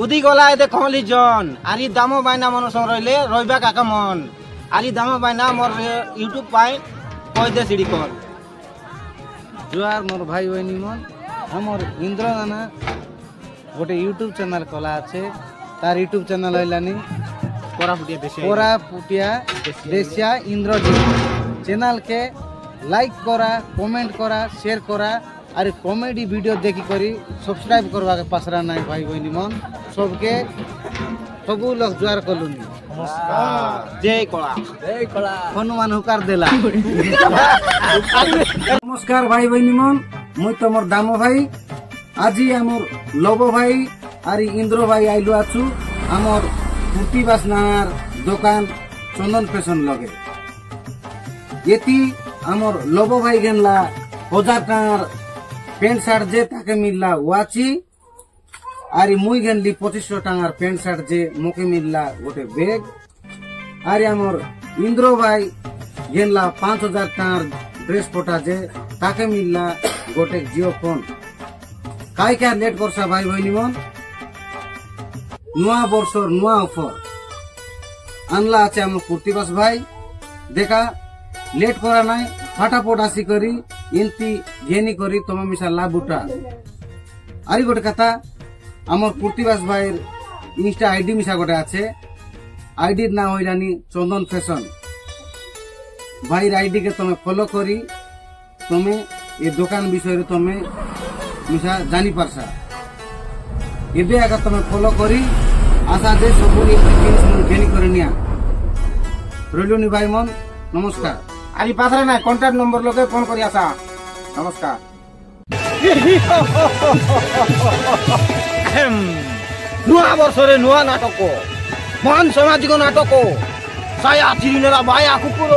উদি গলা এতে কমলি জন আরি দামো বাইনা মন সং রইলে রইবা কাকা মন আরি দামো বাইনা মোর ইউটিউব পাই কই দে সিডি কর জুয়ার মোর ভাই ওইনি মন আমার ইন্দ্র নানা গোটে ইউটিউব চ্যানেল কলা আছে তার YouTube channel হইলানি কোরাপুটিয়া Desia Indrajit channel के लाइक करा कमेंट करा शेयर करा और कॉमेडी वीडियो देखी करी सब्सक्राइब करवा के पासरा नहीं भाई बहनी मन सबके सबू लोग जुआर कलुनी जय कला हनुमान हुकार देला नमस्कार भाई बहनी मन मुई तमर दामो भाई आज आमर लबो भाई और इंद्र भाई आइलु आछु आमर प्रतिबास नानार दुकान चंदन फैशन लगे ये आमर लबो भाई गेनला 1000 टार पेंट शार्ट जे ताके मिलला वाची आरी मुई गेनली 2500 टांगार पेंट शार्ट जे मोके मिलला गोटे बैग आरी आमर इंद्र भाई गेनला 5000 टार ड्रेस पोटा जे ताके मिलला गोटे जियो फोन काय क्या लेट करसा भाई बहनी मन नुआ वर्षर नुआ ऑफर आनला आछे आम प्रतिबास भाई देखा लेट करा नाई फटाफट आसी करी इनती घेनी करी तुम मिसा लाभ उठा आरी गोटे कथा आमर प्रतिबास भाई इंस्टा आईडी मिसा गोटे आछे आईडी ना होइलानी चंदन फैशन भाई आईडी के तुम फॉलो करी तुमे ये दुकान विषय तुमे मिसा जानी पारसा एबे आगा तुम फॉलो करी आशा दे सब घेनी करी निया रइलुनी भाई मन नमस्कार আরি পাথরে না কন্টাক্ট নম্বর লগে ফোন করি আসা নমস্কার নুয়া বর্ষরে নুয়া নাটক মহান সামাজিক নাটক ছায়া চিরিনেরা ভায়া কুকুর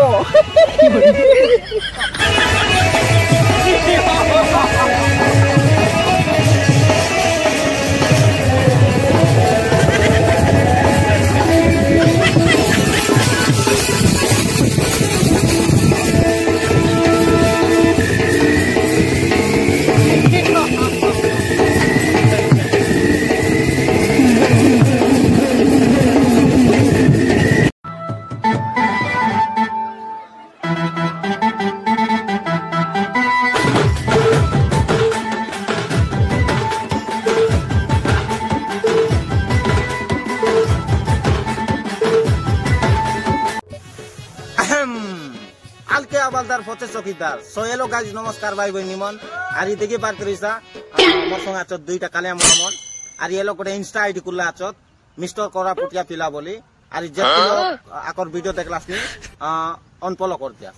आलके आबालदार फते चौकीदार सोहेलो गाइस नमस्कार भाई बहनी मन आरी देखि बात करिसा मोर संग आछत दुईटा कालिया मन आरी एलो गोटे इंस्टा आईडी खुला आछत मिस्टर कोरापुटिया पिला बोली आरी जेति आकर वीडियो देखलासनी अनफॉलो कर दिया